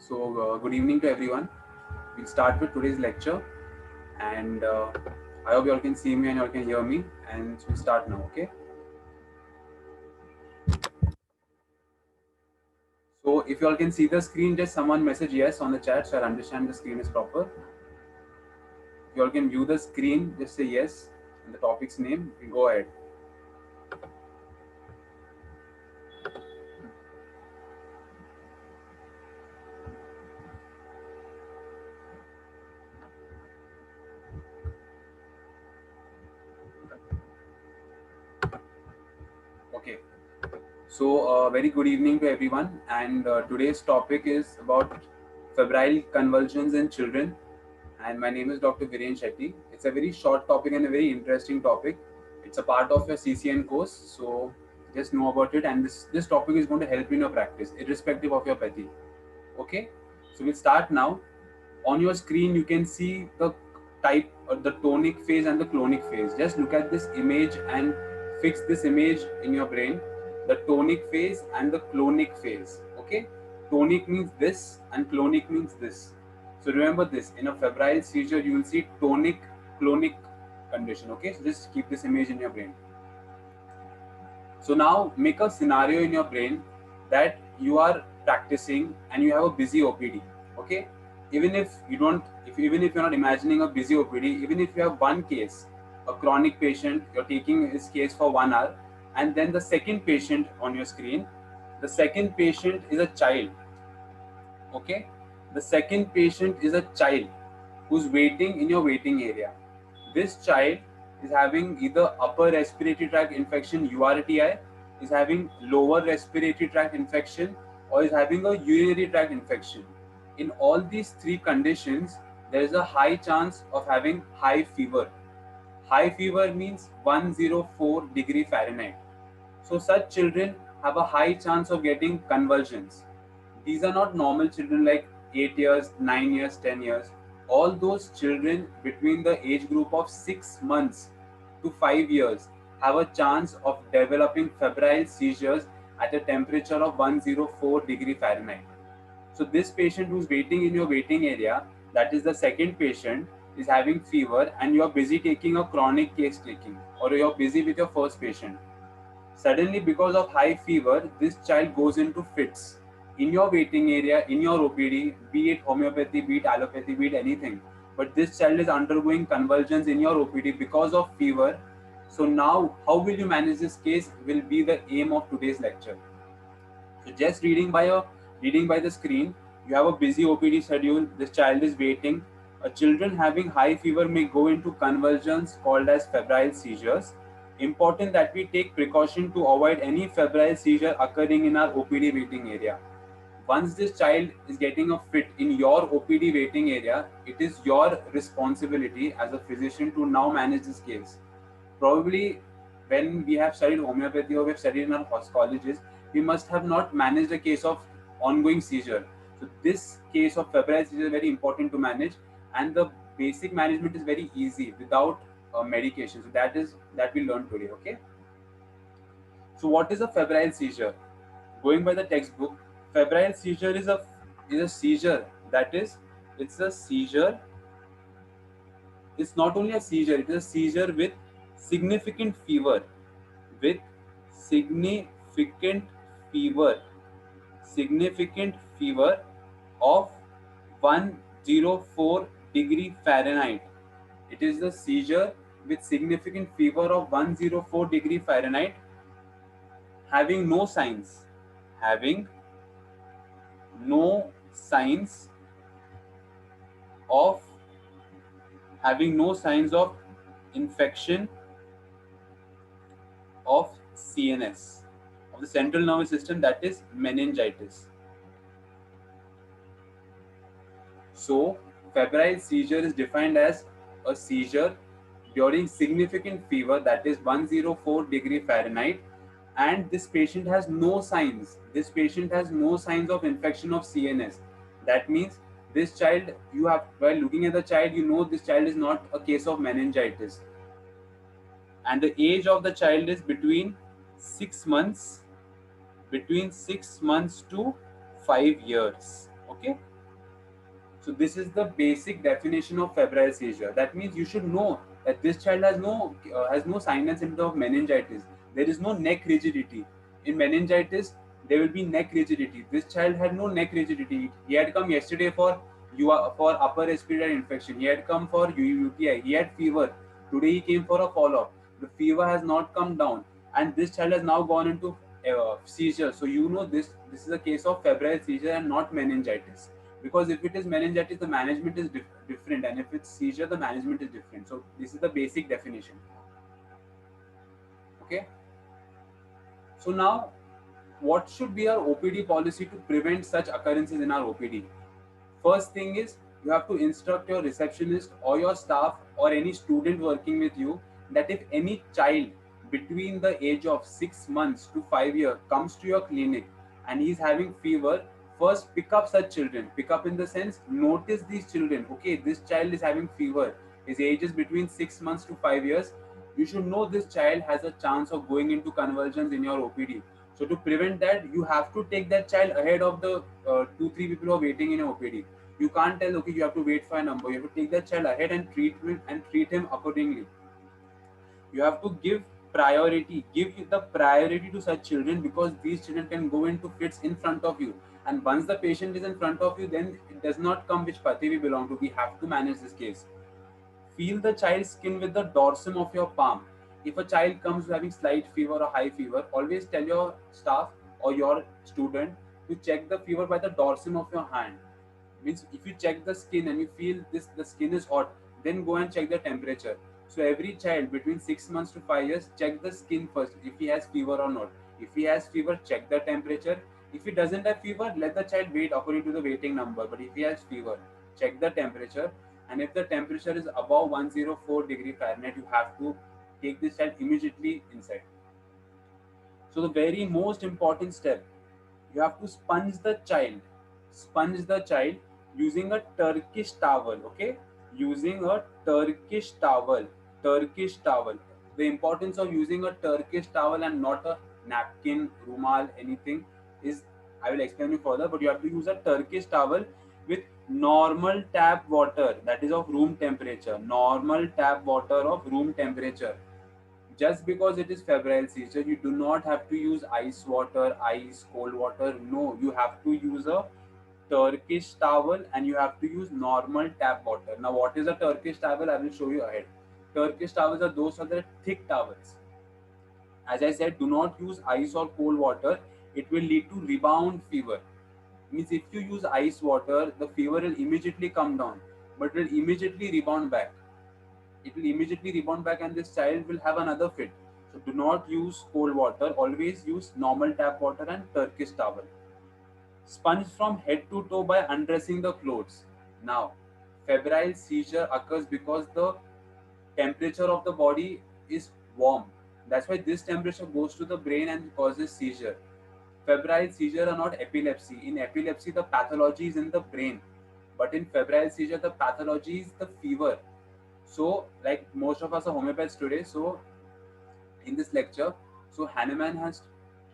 Good evening to everyone. We'll start with today's lecture, and I hope you all can see me and you all can hear me. And we'll start now, okay? So, if you all can see the screen, just someone message yes on the chat so I understand the screen is proper. If you all can view the screen, just say yes and the topic's name. You can go ahead. Okay. Very good evening to everyone, and today's topic is about febrile convulsions in children. And my name is Dr. Viren Shetty. It's a very short topic and a very interesting topic. It's a part of your CCN course, so just know about it. And this topic is going to help you in your practice, irrespective of your pathy. Okay, so we'll start now. On your screen, you can see the type or the tonic phase and the clonic phase. Just look at this image and fix this image in your brain. The tonic phase and the clonic phase. Okay, tonic means this and clonic means this. So remember this, in a febrile seizure, you will see tonic clonic condition. Okay, so just keep this image in your brain. So now make a scenario in your brain that you are practicing and you have a busy OPD. Okay, even if you don't, even if you're not imagining a busy OPD, even if you have one case, a chronic patient, you're taking his case for 1 hour, and then the second patient on your screen, the second patient is a child. Okay, the second patient is a child who's waiting in your waiting area. This child is having either upper respiratory tract infection, URTI, is having lower respiratory tract infection, or is having a urinary tract infection. In all these three conditions, there is a high chance of having high fever. High fever means 104 degree Fahrenheit. So such children have a high chance of getting convulsions. These are not normal children like 8 years, 9 years, 10 years. All those children between the age group of 6 months to 5 years have a chance of developing febrile seizures at a temperature of 104 degree Fahrenheit. So this patient who's waiting in your waiting area, that is the second patient, is having fever and you're busy taking a chronic case taking, or you're busy with your first patient. Suddenly, because of high fever, this child goes into fits in your waiting area, in your OPD, be it homeopathy, be it allopathy, be it anything. But this child is undergoing convulsions in your OPD because of fever. So now, how will you manage this case will be the aim of today's lecture. So just reading by the screen, you have a busy OPD schedule. This child is waiting. A children having high fever may go into convulsions called as febrile seizures. Important that we take precaution to avoid any febrile seizure occurring in our OPD waiting area. Once this child is getting a fit in your OPD waiting area, it is your responsibility as a physician to now manage this case. Probably when we have studied homeopathy or we have studied in our colleges, we must have not managed a case of ongoing seizure. So this case of febrile seizure is very important to manage, and the basic management is very easy without medication. So that we learned today. Okay. So what is a febrile seizure? Going by the textbook, febrile seizure is a seizure that is it's a seizure. It's not only a seizure; it is a seizure with significant fever, with significant fever, significant fever of 104 degree Fahrenheit. It is the seizure with significant fever of 104 degree Fahrenheit, having no signs, having no signs of having no signs of infection of CNS, of the central nervous system, that is meningitis. So, febrile seizure is defined as a seizure during significant fever, that is 104 degree Fahrenheit, and this patient has no signs. This patient has no signs of infection of CNS. That means this child, you have, while looking at the child, you know this child is not a case of meningitis. And the age of the child is between 6 months, to 5 years. Okay. So this is the basic definition of febrile seizure. That means you should know that this child has no sign and symptom of meningitis. There is no neck rigidity. In meningitis, there will be neck rigidity. This child had no neck rigidity. He had come yesterday for upper respiratory infection. He had come for UTI. He had fever. Today he came for a follow-up. The fever has not come down, and this child has now gone into seizure. So you know this is a case of febrile seizure and not meningitis. Because if it is meningitis, the management is different, and if it's seizure, the management is different. So this is the basic definition. Okay. So now, what should be our OPD policy to prevent such occurrences in our OPD? First thing is you have to instruct your receptionist or your staff or any student working with you that if any child between the age of 6 months to 5 years comes to your clinic and he's having fever, first pick up such children. Pick up in the sense, notice these children. Okay, this child is having fever. His age is between 6 months to 5 years. You should know this child has a chance of going into convulsions in your OPD. So to prevent that, you have to take that child ahead of the 2-3 people who are waiting in your OPD. You can't tell, okay, you have to wait for a number. You have to take that child ahead and treat him accordingly. You have to give the priority to such children, because these children can go into fits in front of you. And once the patient is in front of you, then it does not come which party we belong to. We have to manage this case. Feel the child's skin with the dorsum of your palm. If a child comes having slight fever or high fever, always tell your staff or your student to check the fever by the dorsum of your hand. Means if you check the skin and you feel the skin is hot, then go and check the temperature. So every child between 6 months to 5 years, check the skin first if he has fever or not. If he has fever, check the temperature. If he doesn't have fever, let the child wait according to the waiting number. But if he has fever, check the temperature. And if the temperature is above 104 degree Fahrenheit, you have to take this child immediately inside. So the very most important step, you have to sponge the child. Sponge the child using a Turkish towel. Okay, using a Turkish towel. Turkish towel. The importance of using a Turkish towel and not a napkin, rumal, anything is, I will explain you further. But you have to use a Turkish towel with normal tap water, that is of room temperature. Normal tap water of room temperature. Just because it is febrile seizure, you do not have to use ice water, ice, cold water. No, you have to use a Turkish towel and you have to use normal tap water. Now, what is a Turkish towel? I will show you ahead. Turkish towels are those are the thick towels. As I said, do not use ice or cold water. It will lead to rebound fever. Means if you use ice water, the fever will immediately come down, but will immediately rebound back. It will immediately rebound back and this child will have another fit. So do not use cold water. Always use normal tap water and Turkish towel. Sponge from head to toe by undressing the clothes. Now, febrile seizure occurs because the temperature of the body is warm. That's why this temperature goes to the brain and causes seizure. Febrile seizure are not epilepsy. In epilepsy, the pathology is in the brain. But in febrile seizure, the pathology is the fever. So, like most of us are homeopaths today, so in this lecture, so Hahnemann has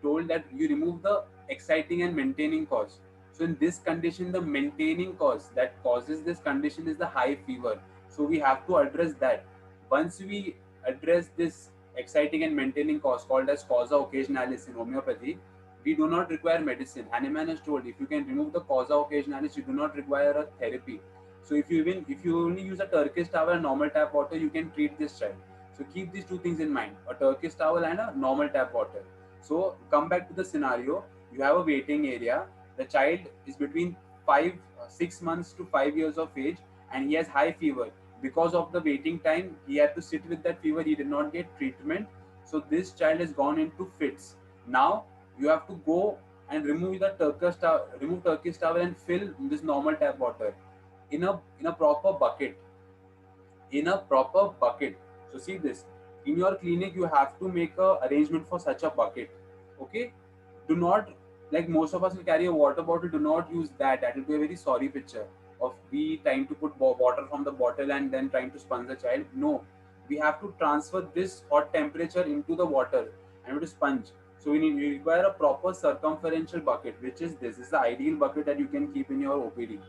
told that you remove the exciting and maintaining cause. So in this condition, the maintaining cause that causes this condition is the high fever. So we have to address that. Once we address this exciting and maintaining cause called as causa occasionalis in homeopathy, we do not require medicine. Hahnemann has told if you can remove the causa occasionalis, you do not require a therapy. So if you only use a Turkish towel and normal tap water, you can treat this child. So keep these two things in mind: a Turkish towel and a normal tap water. So come back to the scenario. You have a waiting area. The child is between 6 months to 5 years of age, and he has high fever. Because of the waiting time, he had to sit with that fever. He did not get treatment. So this child has gone into fits. Now you have to go and remove Turkish towel and fill this normal tap water in a proper bucket. So see this, in your clinic you have to make a arrangement for such a bucket. Okay, do not, like most of us will carry a water bottle. Do not use that will be a very sorry picture of we trying to put water from the bottle and then trying to sponge the child. No, we have to transfer this hot temperature into the water and to sponge. So we require a proper circumferential bucket, which is this is the ideal bucket that you can keep in your OPD.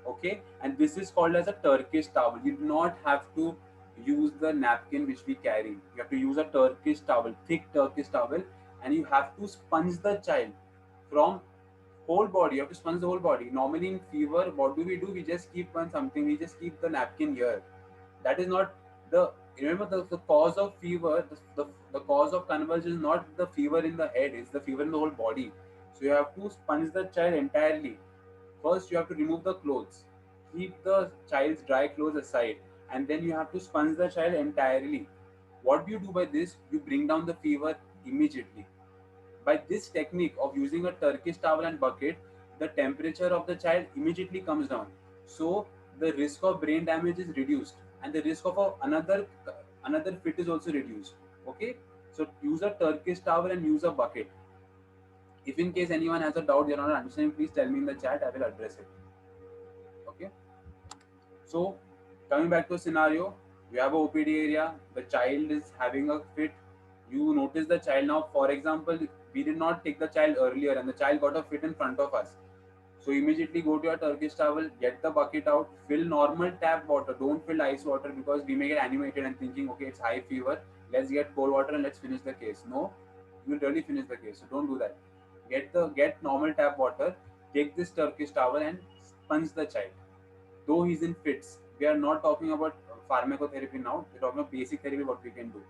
Okay, and this is called as a Turkish towel. You do not have to use the napkin which we carry. You have to use a Turkish towel, thick Turkish towel, and you have to sponge the child from whole body. You have to sponge the whole body. Normally in fever, what do? We just keep on something. We just keep the napkin here. That is not the, remember, the cause of fever, the cause of convulsion is not the fever in the head, it's the fever in the whole body. So you have to sponge the child entirely. First, you have to remove the clothes, keep the child's dry clothes aside, and then you have to sponge the child entirely. What do you do by this? You bring down the fever immediately. By this technique of using a Turkish towel and bucket, the temperature of the child immediately comes down. So the risk of brain damage is reduced, and the risk of another fit is also reduced. Okay, so use a Turkish towel and use a bucket. If in case anyone has a doubt, you're not understanding, please tell me in the chat. I will address it. Okay. So, coming back to a scenario, you have a OPD area, the child is having a fit, you notice the child now. For example, we did not take the child earlier and the child got a fit in front of us. So, immediately go to your Turkish towel, get the bucket out, fill normal tap water, don't fill ice water because we may get animated and thinking, okay, it's high fever, let's get cold water and let's finish the case. No, you will really finish the case, so don't do that. Get normal tap water, take this Turkish towel and sponge the child though he's in fits. We are not talking about pharmacotherapy now. We're talking about basic therapy, what we can do.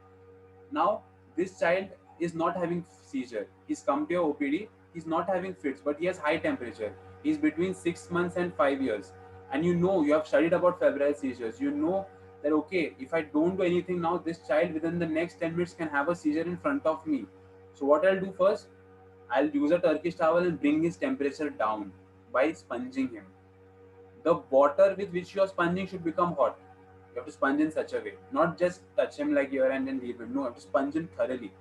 Now, this child is not having seizure. He's come to your OPD. He's not having fits, but he has high temperature. He's between 6 months and 5 years. And you have studied about febrile seizures. You know that, okay, if I don't do anything now, this child within the next 10 minutes can have a seizure in front of me. So what I'll do first, I'll use a Turkish towel and bring his temperature down by sponging him. The water with which you are sponging should become hot. You have to sponge in such a way, not just touch him like here and then leave him. No, you have to sponge him thoroughly.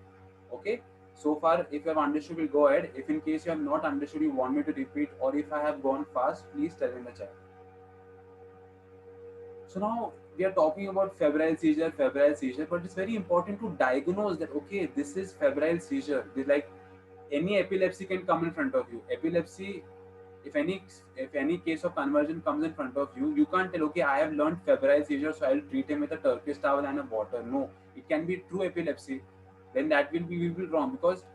Okay. So far, if you have understood, we'll go ahead. If in case you have not understood, you want me to repeat, or if I have gone fast, please tell in the chat. So now we are talking about febrile seizure, but it's very important to diagnose that, okay, this is febrile seizure. Like any epilepsy can come in front of you. Epilepsy, if any case of conversion comes in front of you, you can't tell, okay, I have learned febrile seizure, so I'll treat him with a Turkish towel and a water. No, it can be true epilepsy. Then that will be, we will wrong, because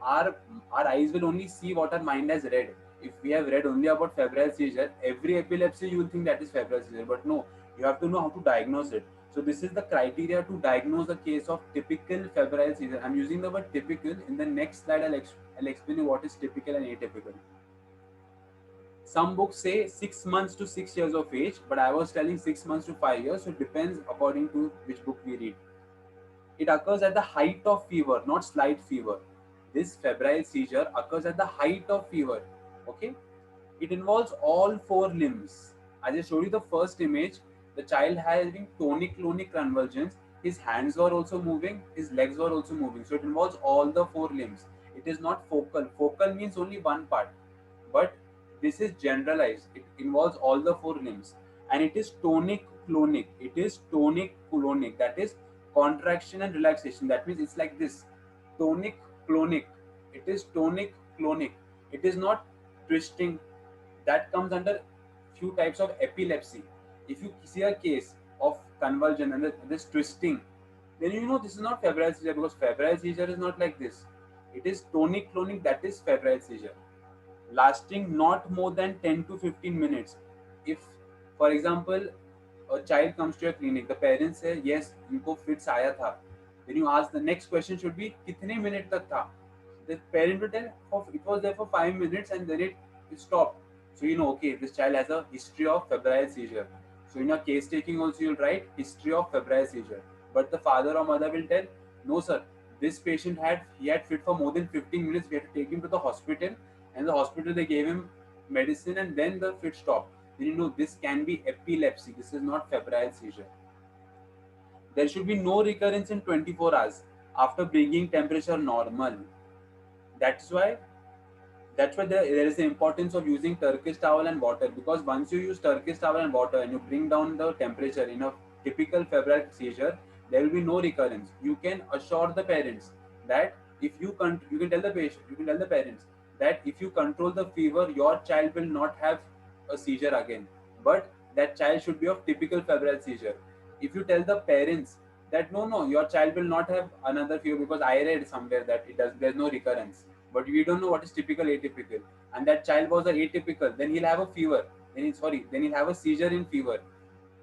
our our eyes will only see what our mind has read. If we have read only about febrile seizure, every epilepsy you will think that is febrile seizure, but no, you have to know how to diagnose it. So this is the criteria to diagnose a case of typical febrile seizure. I'm using the word typical. In the next slide, I'll explain you what is typical and atypical. Some books say 6 months to 6 years of age, but I was telling 6 months to 5 years, so it depends according to which book we read. It occurs at the height of fever, not slight fever. This febrile seizure occurs at the height of fever. Okay? It involves all four limbs. I just showed you the first image. The child having tonic-clonic convulsions. His hands were also moving, his legs were also moving. So it involves all the four limbs. It is not focal. Focal means only one part. But this is generalized. It involves all the four limbs. And it is tonic-clonic. It is tonic-clonic. That is contraction and relaxation. That means it's like this. Tonic-clonic. It is tonic-clonic. It is not twisting. That comes under few types of epilepsy. If you see a case of convulsion and this twisting, then you know this is not febrile seizure, because febrile seizure is not like this. It is tonic clonic, that is febrile seizure, lasting not more than 10 to 15 minutes. If, for example, a child comes to your clinic, the parents say, yes, इनको fits आया था. Then you ask, the next question should be, कितने minute तक था? The parent will tell, oh, it was there for 5 minutes and then it stopped. So you know, okay, this child has a history of febrile seizure. So in your case taking also you'll write history of febrile seizure. But the father or mother will tell, no sir, this patient had fit for more than 15 minutes. We had to take him to the hospital, and the hospital they gave him medicine and then the fit stopped. Then you know this can be epilepsy. This is not febrile seizure. There should be no recurrence in 24 hours after bringing temperature normal. That's why there is the importance of using Turkish towel and water, because once you use Turkish towel and water and you bring down the temperature in a typical febrile seizure, there will be no recurrence. You can assure the parents that if you can tell the patient, you can tell the parents that if you control the fever, your child will not have a seizure again. but that child should be of typical febrile seizure. If you tell the parents that no, your child will not have another fever, because I read somewhere that there's no recurrence, but we don't know what is typical atypical, and that child was a atypical, then he'll have a fever, then he'll have a seizure in fever,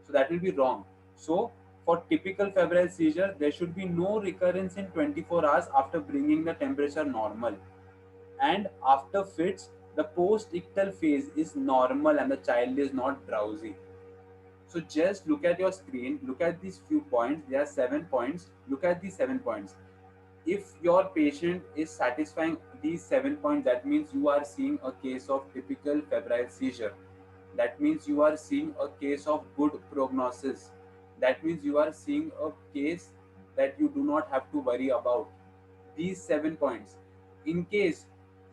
so that will be wrong. So for typical febrile seizure, there should be no recurrence in 24 hours after bringing the temperature normal. And after fits, the post-ictal phase is normal and the child is not drowsy. So just look at your screen, look at these few points. There are 7 points. Look at these 7 points. If your patient is satisfying these 7 points, that means you are seeing a case of typical febrile seizure. That means you are seeing a case of good prognosis. That means you are seeing a case that you do not have to worry about. These 7 points. In case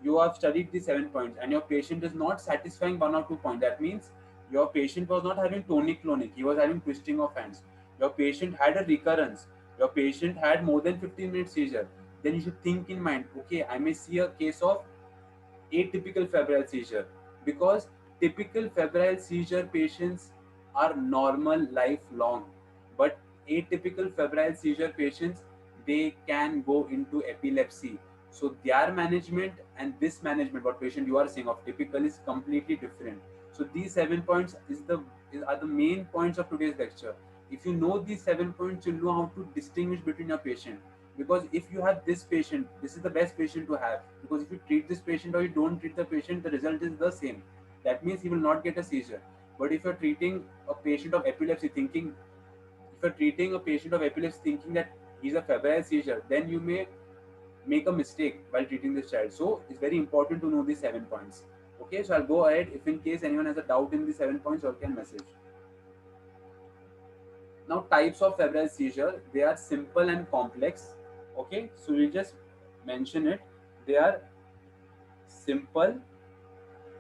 you have studied these 7 points and your patient is not satisfying 1 or 2 points, that means your patient was not having tonic clonic, he was having twisting of hands. Your patient had a recurrence, your patient had more than 15 minutes seizure, then you should think in mind, okay, I may see a case of atypical febrile seizure, because typical febrile seizure patients are normal lifelong, but atypical febrile seizure patients, they can go into epilepsy. So their management and this management, what patient you are seeing of typical, is completely different. So these 7 points are the main points of today's lecture. If you know these 7 points, you'll know how to distinguish between your patient. Because if you have this patient, this is the best patient to have, because if you treat this patient or you don't treat the patient, the result is the same. That means he will not get a seizure. But if you're treating a patient of epilepsy thinking if you're treating a patient of epilepsy thinking that he's a febrile seizure, then you may make a mistake while treating this child. So it's very important to know these 7 points. Okay, so I'll go ahead. If in case anyone has a doubt in these 7 points, you can message. Now, types of febrile seizure, they are simple and complex. Okay, so we just mention it. They are simple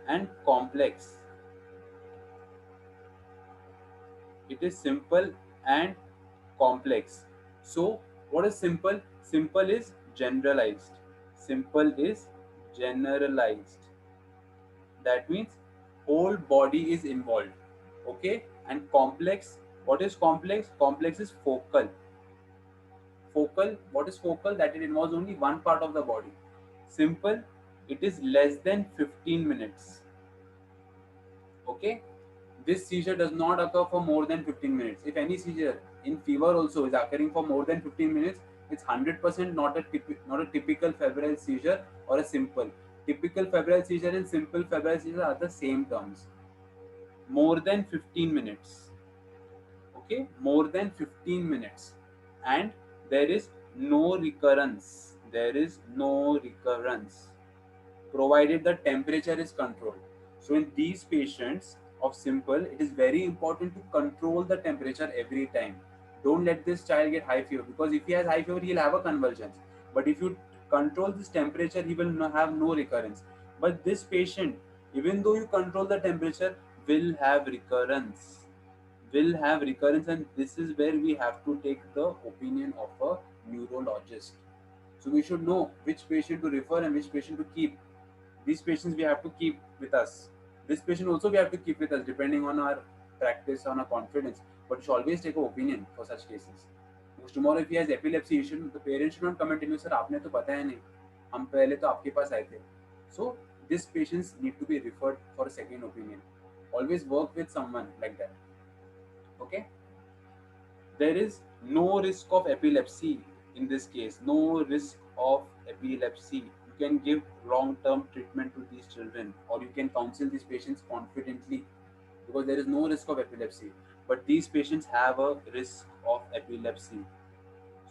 and complex. It is simple and complex. So, what is simple? Simple is generalized. Simple is generalized. That means whole body is involved. Okay, and complex. What is complex? Complex is focal. Focal. What is focal? That it involves only one part of the body. Simple. It is less than 15 minutes. Okay, this seizure does not occur for more than 15 minutes. If any seizure in fever also is occurring for more than 15 minutes, it's 100% not a typical febrile seizure or a simple. Typical febrile seizure and simple febrile seizure are the same terms. More than 15 minutes. Okay, more than 15 minutes. And there is no recurrence. There is no recurrence, provided the temperature is controlled. So in these patients of simple, it is very important to control the temperature every time. Don't let this child get high fever, because if he has high fever, he'll have a convulsions. But if you control this temperature, he will have no recurrence. But this patient, even though you control the temperature, will have recurrence. And this is where we have to take the opinion of a neurologist. So we should know which patient to refer and which patient to keep. These patients we have to keep with us. This patient also we have to keep with us depending on our practice, on our confidence. But we should always take an opinion for such cases. Because tomorrow if he has epilepsy, the parents should not come and tell you, sir, आपने तो बताया नहीं, हम पहले तो आपके पास आए थे. So these patients need to be referred for a second opinion. Always work with someone like that. Okay. There is no risk of epilepsy in this case. No risk of epilepsy. You can give long term treatment to these children, or you can counsel these patients confidently, because there is no risk of epilepsy. But these patients have a risk of epilepsy.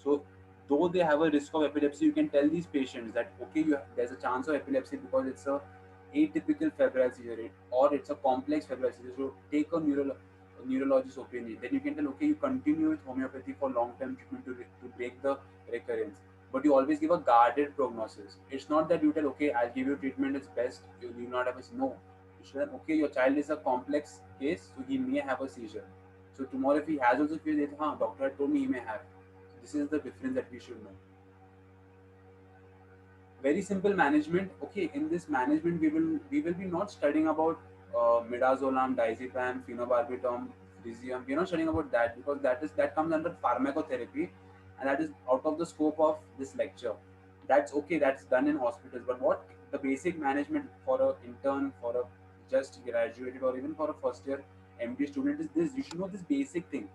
So, though they have a risk of epilepsy, you can tell these patients that okay, there's a chance of epilepsy because it's a atypical febrile seizure or it's a complex febrile seizure. So, take a neurologist opinion. Then you can tell okay, you continue with homeopathy for long-term treatment to break the recurrence. But you always give a guarded prognosis. It's not that you tell okay, I'll give you treatment, it's best. You will not have a no. You should have okay, your child is a complex case, so he may have a seizure. So tomorrow if he has also feels, doctor had told me he may have. This is the difference that we should know. Very simple management. Okay, in this management we will be not studying about midazolam, diazepam, phenobarbital, frisium. We're not studying about that because that comes under pharmacotherapy, and that is out of the scope of this lecture. That's okay. That's done in hospitals. But what the basic management for a intern, for a just graduated, or even for a first year MD student is this. You should know this basic thing.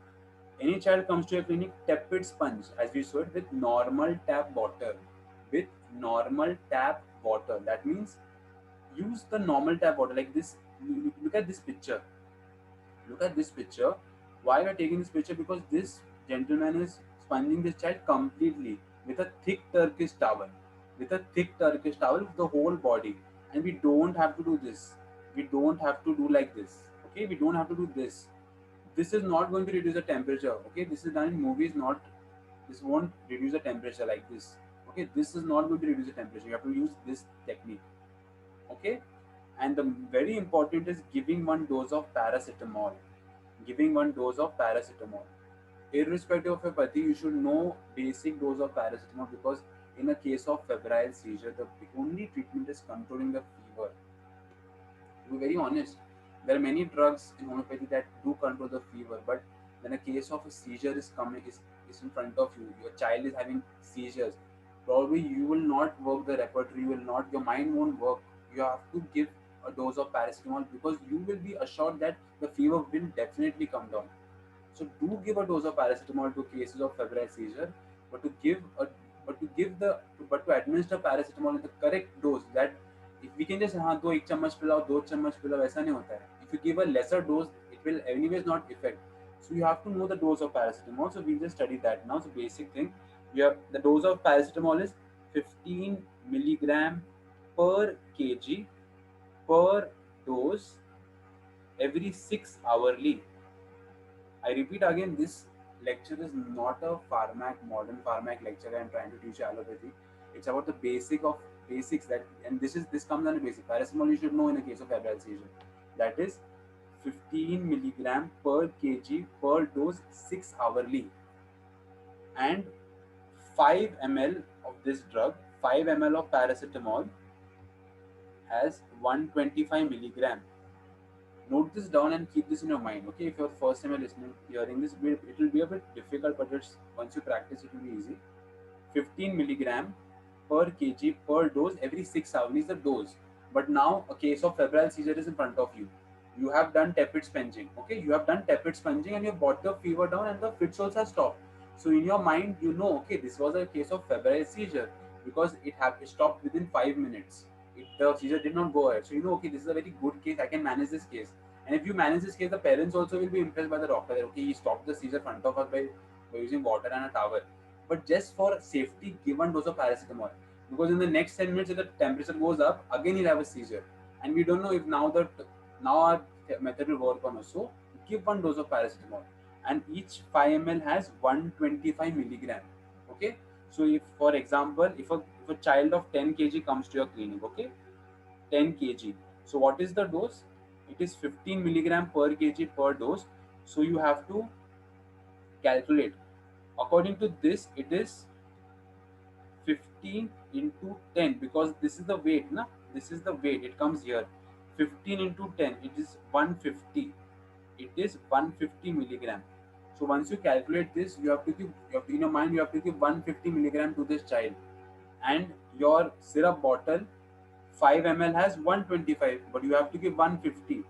Any child comes to a clinic, tepid sponge, as we said, with normal tap water. With normal tap water. That means use the normal tap water like this. Look at this picture. Look at this picture. Why we are taking this picture? Because this gentleman is sponging this child completely with a thick Turkish towel. With a thick Turkish towel, the whole body. And we don't have to do this. We don't have to do like this. Okay, we don't have to do this. This is not going to reduce the temperature. Okay, this is done in movies, not this won't reduce the temperature like this. Okay, this is not going to reduce the temperature. You have to use this technique. Okay, and the very important is giving one dose of paracetamol. Giving one dose of paracetamol. Irrespective of apathy, you should know basic dose of paracetamol because in a case of febrile seizure, the only treatment is controlling the fever. To be very honest, there are many drugs in homeopathy that do control the fever, but when a case of a seizure is coming is in front of you, your child is having seizures, probably you will not work the repertory, you will not, your mind won't work. You have to give a dose of paracetamol because you will be assured that the fever will definitely come down. So do give a dose of paracetamol to cases of febrile seizure, but to give a but to give the but to administer paracetamol in the correct dose, that if we can just हाँ दो एक चम्मच पिलाओ दो चम्मच पिलाओ ऐसा नहीं होता है. If you give a lesser dose, it will anyways not effect. So you have to know the dose of paracetamol. So we'll just study that now. So basic thing, we have the dose of paracetamol is 15 milligram per kg per dose every 6 hourly. I repeat again, this lecture is not a modern pharmac lecture. I'm trying to teach you allopathy. It's about the basic of basics that, and this comes under basic. Paracetamol you should know in a case of febrile seizure. That is 15 milligram per kg per dose 6 hourly, and 5 ml of this drug, 5 ml of paracetamol has 125 milligram. Note this down and keep this in your mind. Okay, if you're first time you're listening, hearing this, it will be a bit difficult, but it's once you practice, it will be easy. 15 milligram per kg per dose every 6 hours is the dose. But now a case of febrile seizure is in front of you. You have done tepid sponging. Okay, you have done tepid sponging and you have brought the fever down and the fits also have stopped. So in your mind, you know, okay, this was a case of febrile seizure because it stopped within 5 minutes. The seizure did not go ahead. So you know, okay, this is a very good case. I can manage this case. And if you manage this case, the parents also will be impressed by the doctor that okay, he stopped the seizure in front of us by using water and a towel. But just for safety, give one dose of paracetamol because in the next 10 minutes, if the temperature goes up, again he'll have a seizure, and we don't know if now our method will work on us. So give one dose of paracetamol, and each 5 ml has 125 milligram. Okay, so if for example, if a child of 10 kg comes to your clinic, okay, 10 kg. So what is the dose? It is 15 milligram per kg per dose. So you have to calculate. According to this, it is 15 into 10 because this is the weight, na? This is the weight. It comes here. 15 into 10, it is 150. It is 150 milligram. So once you calculate this, in your mind, you have to give 150 milligram to this child. And your syrup bottle 5 ml has 125, but you have to give 150.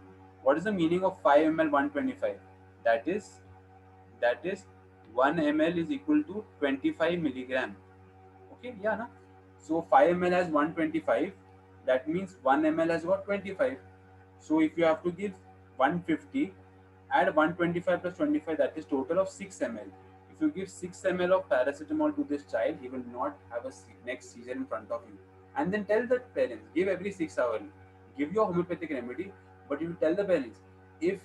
What is the meaning of 5 ml 125? That is that is 1 ml is equal to 25 milligram. Okay, yeah, na? So 5 ml has 125. That means 1 ml has got 25. So if you have to give 150, add 125 plus 25, that is total of 6 ml. If you give 6 ml of paracetamol to this child, he will not have a next seizure in front of you. And then tell the parents, give every 6 hours. Give your homeopathic remedy, but you tell the parents, if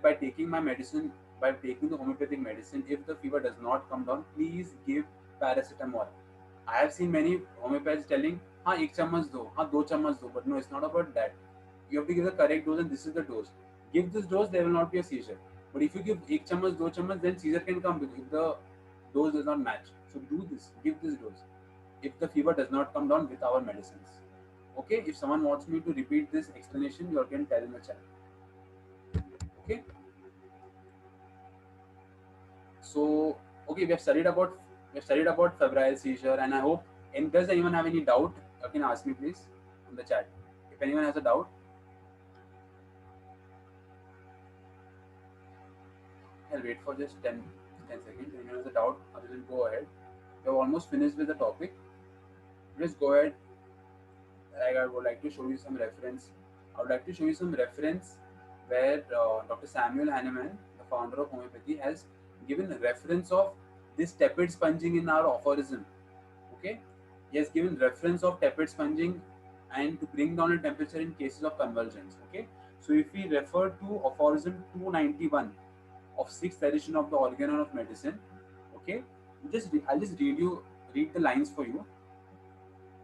by taking my medicine, by taking the homeopathic medicine, if the fever does not come down, please give paracetamol. I have seen many homeopaths telling, हाँ एक चम्मच दो, हाँ दो चम्मच दो, but no, it's not about that. You have to give the correct dose, and this is the dose. Give this dose, there will not be a seizure. But if you give एक चम्मच, दो चम्मच, then seizure can come if the dose does not match. So do this, give this dose. If the fever does not come down with our medicines. Okay, if someone wants me to repeat this explanation, you can tell in the chat. Okay. So okay, we have studied about febrile seizure, and I hope. And does anyone have any doubt? You can ask me please in the chat. If anyone has a doubt, I'll wait for just 10 seconds. If anyone has a doubt, I will go ahead. We have almost finished with the topic. Let's go ahead. Like I would like to show you some reference. I would like to show you some reference where Dr. Samuel Hahnemann, the founder of homeopathy, has given a reference of this tepid sponging in our aphorism. Okay, he has given reference of tepid sponging and to bring down the temperature in cases of convulsions. Okay, so if we refer to aphorism 291 of 6th edition of the Organon of Medicine, okay, I'll just read the lines for you.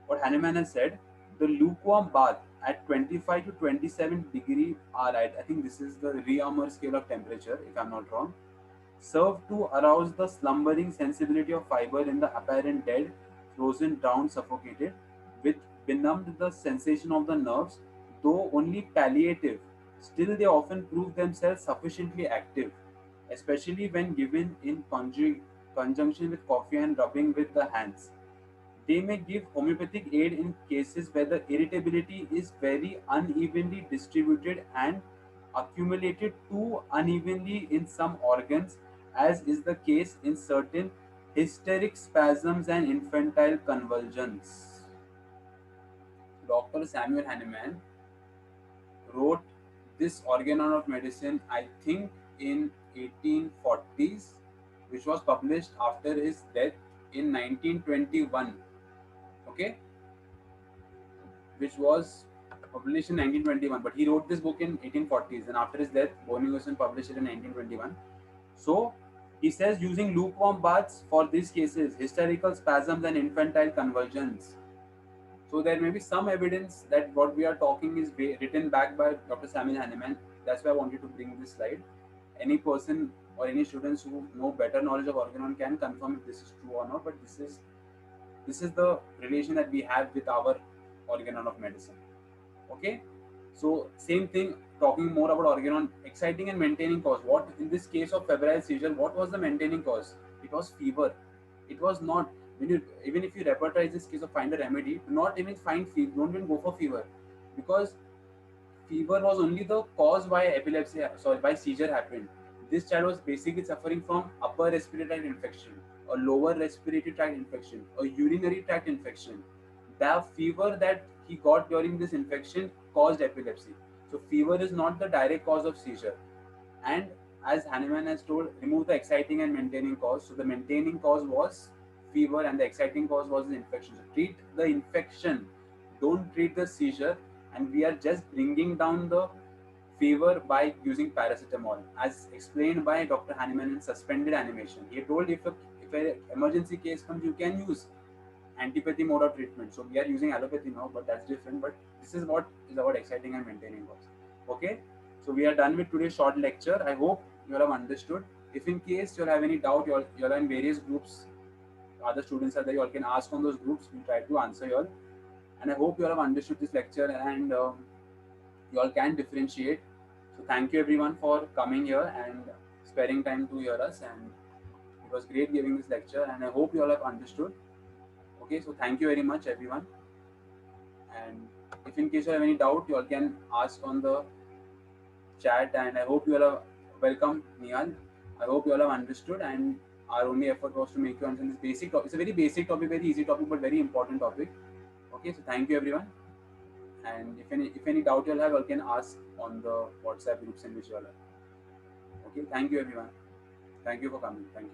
What Hahnemann has said: the lukewarm bath at 25 to 27 degree R, I think this is the Reaumur scale of temperature, if I'm not wrong, served to arouse the slumbering sensibility of fiber in the apparent dead, frozen, drowned, suffocated, which benumbed the sensation of the nerves, though only palliative. Still, they often prove themselves sufficiently active, especially when given in conjunction with coffee and rubbing with the hands. They may give homeopathic aid in cases where the irritability is very unevenly distributed and accumulated too unevenly in some organs, as is the case in certain hysteric spasms and infantile convulsions. Dr. Samuel Hahnemann wrote this Organon of Medicine, I think, in 1840s, which was published after his death in 1921. Okay, which was published in 1921. But he wrote this book in 1840s, and after his death, Bornegosen published it in 1921. So he says using lukewarm baths for these cases, hysterical spasms and infantile convulsions. So there may be some evidence that what we are talking is written back by Dr. Samuel Hahnemann. That's why I wanted to bring this slide. Any person or any students who know better knowledge of organon can confirm if this is true or not. But this is the relation that we have with our organon of medicine. Okay, so same thing, talking more about organon, exciting and maintaining cause. What in this case of febrile seizure, what was the maintaining cause? It was fever. It was not, when you, even if you repertorize this case or find a remedy, do not even find fever, don't even go for fever, because fever was only the cause why epilepsy, sorry, why seizure happened. This child was basically suffering from upper respiratory tract infection, a lower respiratory tract infection, a urinary tract infection. The fever that he got during this infection caused epilepsy. So fever is not the direct cause of seizure. And as Hahnemann has told, remove the exciting and maintaining cause. So the maintaining cause was fever and the exciting cause was the infection. So treat the infection, don't treat the seizure. And we are just bringing down the fever by using paracetamol, as explained by Dr. Hahnemann in Suspended Animation. He told if an emergency case comes, you can use antipathy mode of treatment. So we are using allopathy now, but that's different. But this is what is about exciting and maintaining cause. Okay, so we are done with today's short lecture. I hope you all have understood. If in case you all have any doubt, you all are in various groups. Other students are there. You all can ask on those groups. We try to answer you all. And I hope you all have understood this lecture and you all can differentiate. So thank you everyone for coming here and sparing time to hear us. And it was great giving this lecture. And I hope you all have understood. Okay, so thank you very much, everyone. And if in case you have any doubt, you all can ask on the chat. And I hope you all have welcome, Nihal. I hope you all have understood. And our only effort was to make you understand this basic topic. It's a very basic topic, very easy topic, but very important topic. Okay, so thank you, everyone. And if any doubt you all have, you all can ask on the WhatsApp groups in which you all are. Okay, thank you, everyone. Thank you for coming. Thank you.